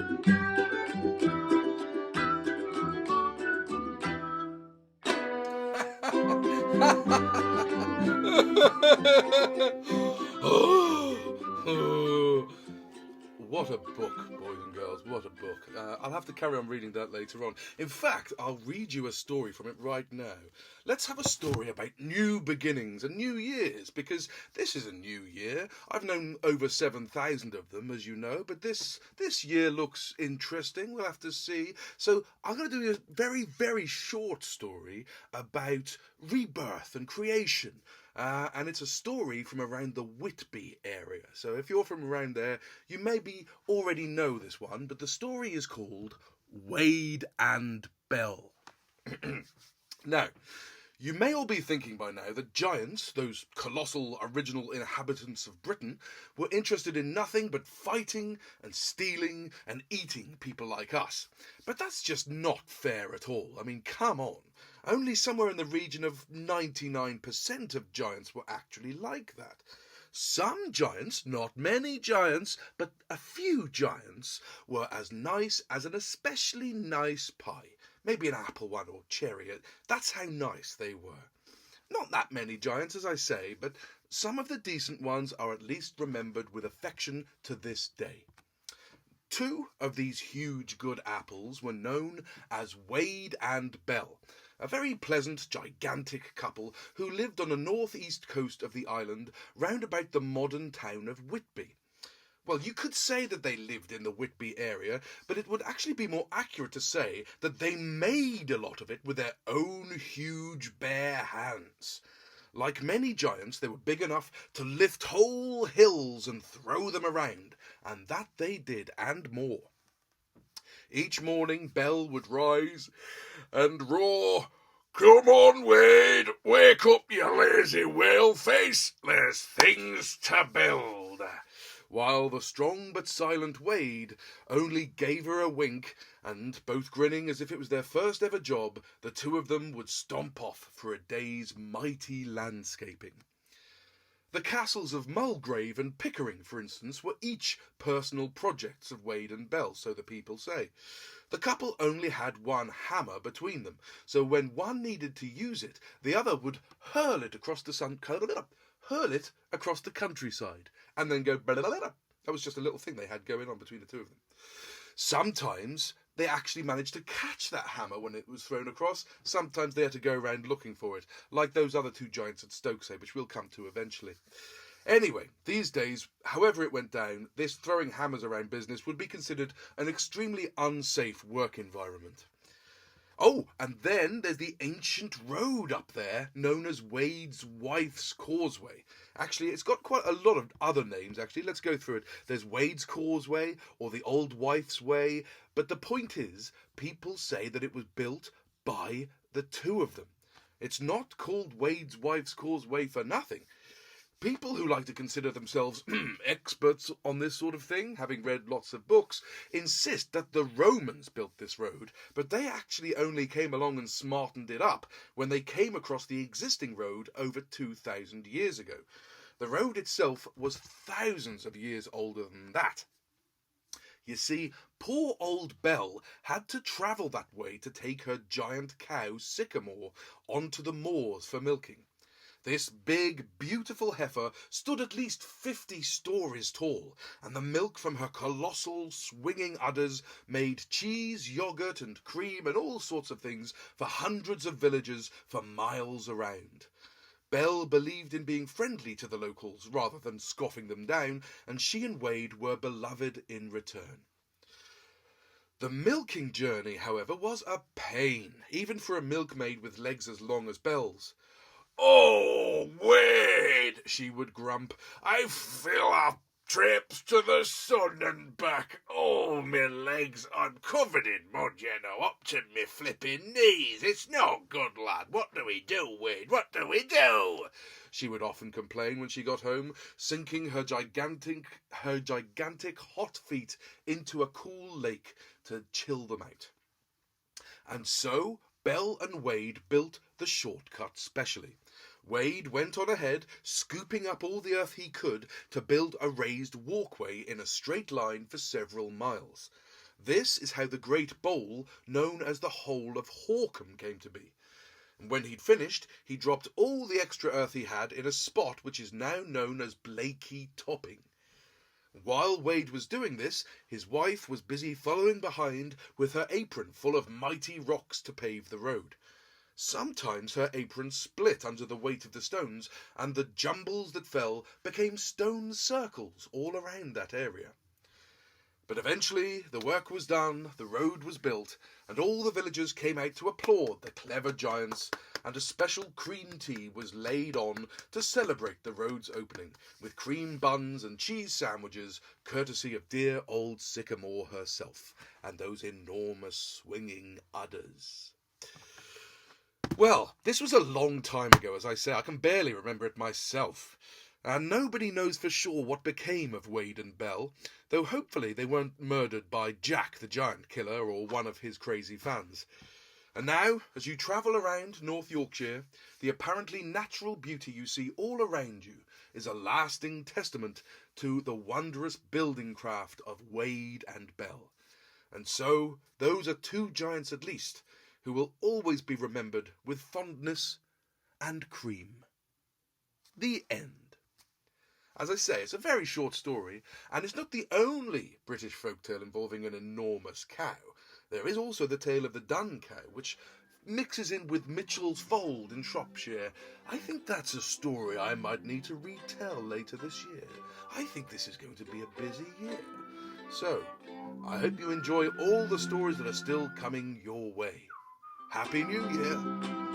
Oh, what a book, boys and girls, what a book. I'll have to carry on reading that later on. In fact, I'll read you a story from it right now. Let's have a story about new beginnings and new years, because this is a new year. I've known over 7,000 of them, as you know, but this year looks interesting. We'll have to see. So I'm going to do a very, very short story about rebirth and creation. And it's a story from around the Whitby area. So if you're from around there, you maybe already know this one, but the story is called Wade and Bell. Now, you may all be thinking by now that giants, those colossal original inhabitants of Britain, were interested in nothing but fighting and stealing and eating people like us. But that's just not fair at all. I mean, come on. Only somewhere in the region of 99% of giants were actually like that. Some giants, not many giants, but a few giants, were as nice as an especially nice pie. Maybe an apple one or cherry. That's how nice they were. Not that many giants, as I say, but some of the decent ones are at least remembered with affection to this day. Two of these huge good apples were known as Wade and Bell, a very pleasant, gigantic couple who lived on the northeast coast of the island round about the modern town of Whitby. Well, you could say that they lived in the Whitby area, but it would actually be more accurate to say that they made a lot of it with their own huge bare hands. Like many giants, they were big enough to lift whole hills and throw them around, and that they did, and more. Each morning Bell would rise and roar, "Come on, Wade, wake up, you lazy whale face, there's things to build," while the strong but silent Wade only gave her a wink, and, both grinning as if it was their first ever job, the two of them would stomp off for a day's mighty landscaping. The castles of Mulgrave and Pickering, for instance, were each personal projects of Wade and Bell, so the people say. The couple only had one hammer between them, so when one needed to use it, the other would hurl it across the countryside, and then go. That was just a little thing they had going on between the two of them. Sometimes they actually managed to catch that hammer when it was thrown across. Sometimes they had to go around looking for it, like those other two giants at Stokesay, which we'll come to eventually. Anyway, these days, however it went down, this throwing hammers around business would be considered an extremely unsafe work environment. Oh, and then there's the ancient road up there known as Wade's Wife's Causeway. Actually, it's got quite a lot of other names, actually. Let's go through it. There's Wade's Causeway or the Old Wife's Way. But the point is, people say that it was built by the two of them. It's not called Wade's Wife's Causeway for nothing. People who like to consider themselves experts on this sort of thing, having read lots of books, insist that the Romans built this road, but they actually only came along and smartened it up when they came across the existing road over 2,000 years ago. The road itself was thousands of years older than that. You see, poor old Bell had to travel that way to take her giant cow, Sycamore, onto the moors for milking. This big, beautiful heifer stood at least 50 stories tall, and the milk from her colossal, swinging udders made cheese, yogurt, and cream and all sorts of things for hundreds of villagers for miles around. Bell believed in being friendly to the locals rather than scoffing them down, and she and Wade were beloved in return. The milking journey, however, was a pain, even for a milkmaid with legs as long as Bell's. "Oh, Wade," she would grump, "I fill up trips to the sun and back. Oh, me legs, I'm covered in mud, you know, up to me flipping knees. It's no good, lad. What do we do, Wade? What do we do?" she would often complain when she got home, sinking her gigantic hot feet into a cool lake to chill them out. And so Bell and Wade built the shortcut specially. Wade went on ahead, scooping up all the earth he could to build a raised walkway in a straight line for several miles. This is how the great bowl known as the Hole of Hawkham came to be. And when he'd finished, he dropped all the extra earth he had in a spot which is now known as Blakey Topping. While Wade was doing this, his wife was busy following behind with her apron full of mighty rocks to pave the road. Sometimes her apron split under the weight of the stones, and the jumbles that fell became stone circles all around that area. But eventually the work was done, the road was built, and all the villagers came out to applaud the clever giants, and a special cream tea was laid on to celebrate the road's opening, with cream buns and cheese sandwiches, courtesy of dear old Sycamore herself, and those enormous swinging udders. Well, this was a long time ago, as I say. I can barely remember it myself. And nobody knows for sure what became of Wade and Belle, though hopefully they weren't murdered by Jack the Giant Killer or one of his crazy fans. And now, as you travel around North Yorkshire, the apparently natural beauty you see all around you is a lasting testament to the wondrous building craft of Wade and Belle. And so, those are two giants at least, who will always be remembered with fondness and cream. The end. As I say, it's a very short story, and it's not the only British folktale involving an enormous cow. There is also the tale of the dun cow, which mixes in with Mitchell's Fold in Shropshire. I think that's a story I might need to retell later this year. I think this is going to be a busy year. So, I hope you enjoy all the stories that are still coming your way. Happy New Year!